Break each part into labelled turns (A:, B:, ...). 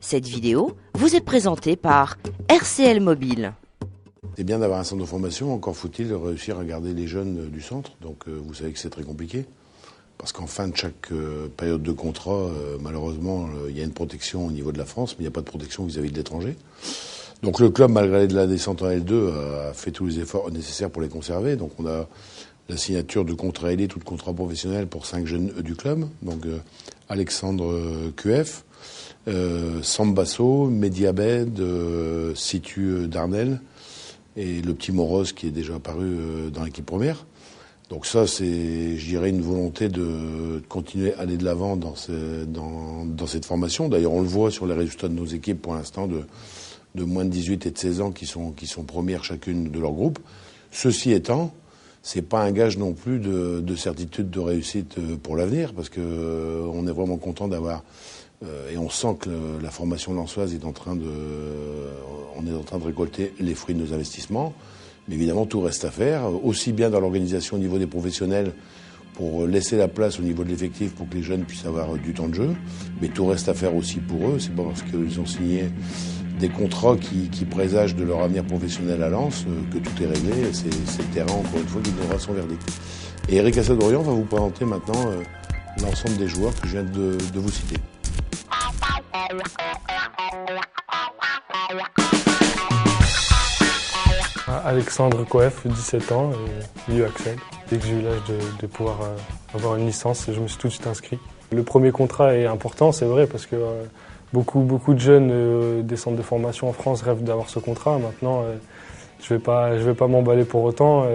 A: Cette vidéo vous est présentée par RCL Mobile.
B: C'est bien d'avoir un centre de formation, encore faut-il réussir à garder les jeunes du centre. Donc vous savez que c'est très compliqué. Parce qu'en fin de chaque période de contrat, malheureusement, il y a une protection au niveau de la France, mais il n'y a pas de protection vis-à-vis de l'étranger. Donc le club, malgré la descente en L2, a fait tous les efforts nécessaires pour les conserver. Donc on a la signature de contrats aidés, tout de contrats professionnels pour 5 jeunes du club. Donc Alexandre QF, Sambasso, Mediabed, Situ Darnel et le petit Moros qui est déjà apparu dans l'équipe première. Donc ça, c'est, je dirais, une volonté de continuer à aller de l'avant dans cette formation. D'ailleurs, on le voit sur les résultats de nos équipes pour l'instant de moins de 18 et de 16 ans qui sont premières chacune de leur groupe. Ceci étant, c'est pas un gage non plus de certitude de réussite pour l'avenir, parce que on est vraiment content d'avoir et on sent que la formation lensoise est en train de récolter les fruits de nos investissements. Mais évidemment, tout reste à faire, aussi bien dans l'organisation au niveau des professionnels pour laisser la place au niveau de l'effectif pour que les jeunes puissent avoir du temps de jeu. Mais tout reste à faire aussi pour eux. C'est pas parce qu'ils ont signé des contrats qui présagent de leur avenir professionnel à Lens que tout est réglé. C'est le terrain, encore une fois, qui donnera son verdict. Et Eric Assadorian va vous présenter maintenant l'ensemble des joueurs que je viens de vous citer.
C: Alexandre Coef, 17 ans, et Liu Axel. Dès que j'ai eu l'âge de pouvoir avoir une licence, je me suis tout de suite inscrit. Le premier contrat est important, c'est vrai, parce que beaucoup de jeunes des centres de formation en France rêvent d'avoir ce contrat. Maintenant, je vais pas m'emballer pour autant.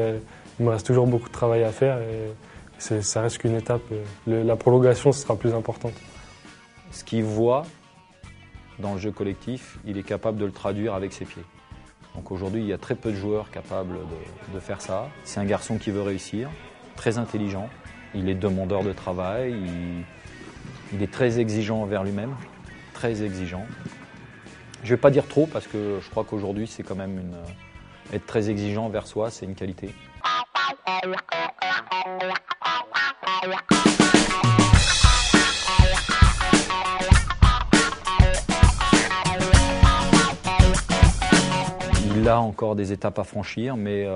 C: Il me reste toujours beaucoup de travail à faire et ça reste qu'une étape. La prolongation, ce sera plus importante.
D: Ce qu'il voit dans le jeu collectif, il est capable de le traduire avec ses pieds. Donc aujourd'hui, il y a très peu de joueurs capables de faire ça. C'est un garçon qui veut réussir, très intelligent. Il est demandeur de travail, il est très exigeant envers lui-même, très exigeant. Je ne vais pas dire trop parce que je crois qu'aujourd'hui, c'est quand même être très exigeant envers soi, c'est une qualité. Il a encore des étapes à franchir, mais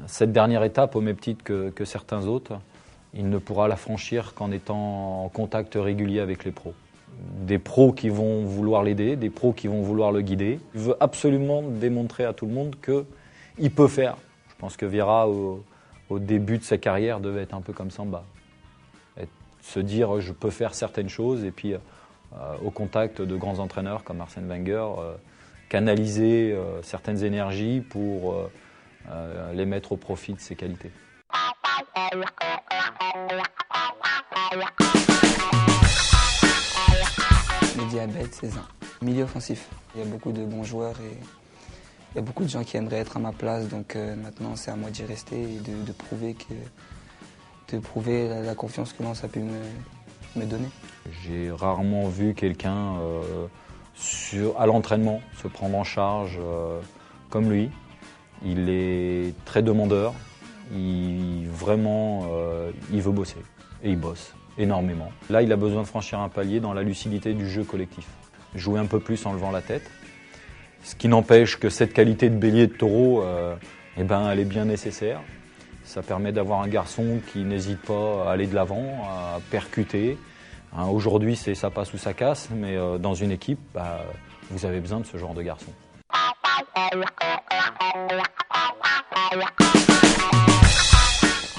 D: cette dernière étape, au même titre que certains autres, il ne pourra la franchir qu'en étant en contact régulier avec les pros. Des pros qui vont vouloir l'aider, des pros qui vont vouloir le guider. Il veut absolument démontrer à tout le monde qu'il peut faire. Je pense que Vieira, au début de sa carrière, devait être un peu comme Samba. Se dire je peux faire certaines choses et puis au contact de grands entraîneurs comme Arsène Wenger, canaliser certaines énergies pour les mettre au profit de ses qualités.
E: Mediabed, 16 ans. Milieu offensif. Il y a beaucoup de bons joueurs et il y a beaucoup de gens qui aimeraient être à ma place. Donc maintenant, c'est à moi d'y rester et de prouver la confiance que Lens a pu me donner. J'ai
D: rarement vu quelqu'un à l'entraînement se prendre en charge comme lui. Il est très demandeur, il veut bosser et il bosse énormément. Là, il a besoin de franchir un palier dans la lucidité du jeu collectif. Jouer un peu plus en levant la tête, ce qui n'empêche que cette qualité de bélier de taureau, elle est bien nécessaire. Ça permet d'avoir un garçon qui n'hésite pas à aller de l'avant, à percuter. Aujourd'hui, c'est ça passe ou ça casse, mais dans une équipe, vous avez besoin de ce genre de garçon.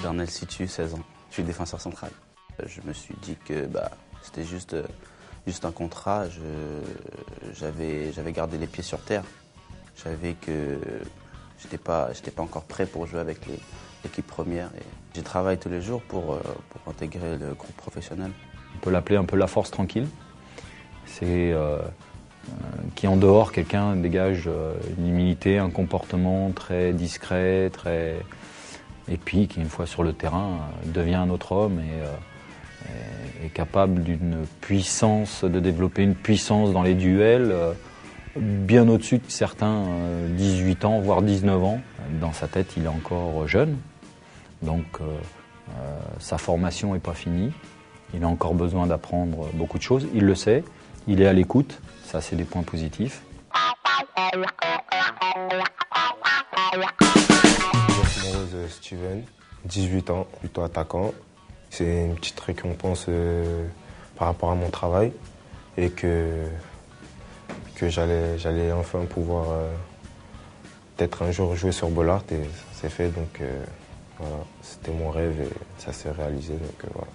F: Darnel Situ, 16 ans. Je suis défenseur central. Je me suis dit que c'était juste un contrat. J'avais gardé les pieds sur terre. Je savais que j'étais pas encore prêt pour jouer avec l'équipe première. Et je travaille tous les jours pour intégrer le groupe professionnel.
D: On peut l'appeler un peu la force tranquille. C'est qui en dehors, quelqu'un dégage une humilité, un comportement très discret, et puis qui une fois sur le terrain devient un autre homme et est capable de développer une puissance dans les duels bien au-dessus de certains 18 ans, voire 19 ans. Dans sa tête, il est encore jeune, donc sa formation n'est pas finie. Il a encore besoin d'apprendre beaucoup de choses, il le sait, il est à l'écoute. Ça, c'est des points positifs.
G: Rose Steven, 18 ans, plutôt attaquant. C'est une petite récompense par rapport à mon travail et que j'allais enfin pouvoir peut-être un jour jouer sur Bollaert et ça s'est fait. Donc voilà, c'était mon rêve et ça s'est réalisé. Donc voilà.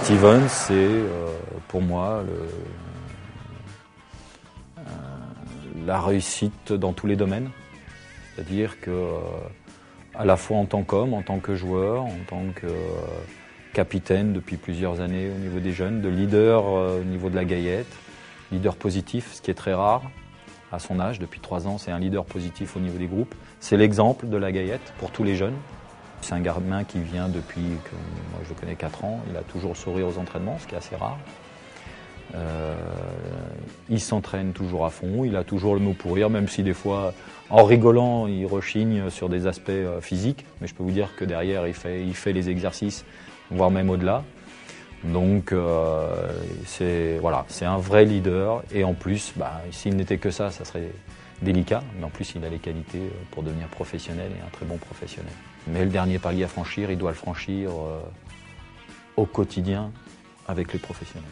D: Steven, c'est pour moi la réussite dans tous les domaines. C'est-à-dire que, à la fois en tant qu'homme, en tant que joueur, en tant que capitaine depuis plusieurs années au niveau des jeunes, de leader au niveau de la Gaillette, leader positif, ce qui est très rare à son âge. Depuis 3 ans, c'est un leader positif au niveau des groupes. C'est l'exemple de la Gaillette pour tous les jeunes. C'est un gamin qui vient depuis que moi je le connais 4 ans. Il a toujours le sourire aux entraînements, ce qui est assez rare. Il s'entraîne toujours à fond, il a toujours le mot pour rire, même si des fois, en rigolant, il rechigne sur des aspects physiques. Mais je peux vous dire que derrière, il fait les exercices, voire même au-delà. Donc, c'est un vrai leader. Et en plus, s'il n'était que ça serait délicat. Mais en plus, il a les qualités pour devenir professionnel et un très bon professionnel. Mais le dernier palier à franchir, il doit le franchir au quotidien avec les professionnels.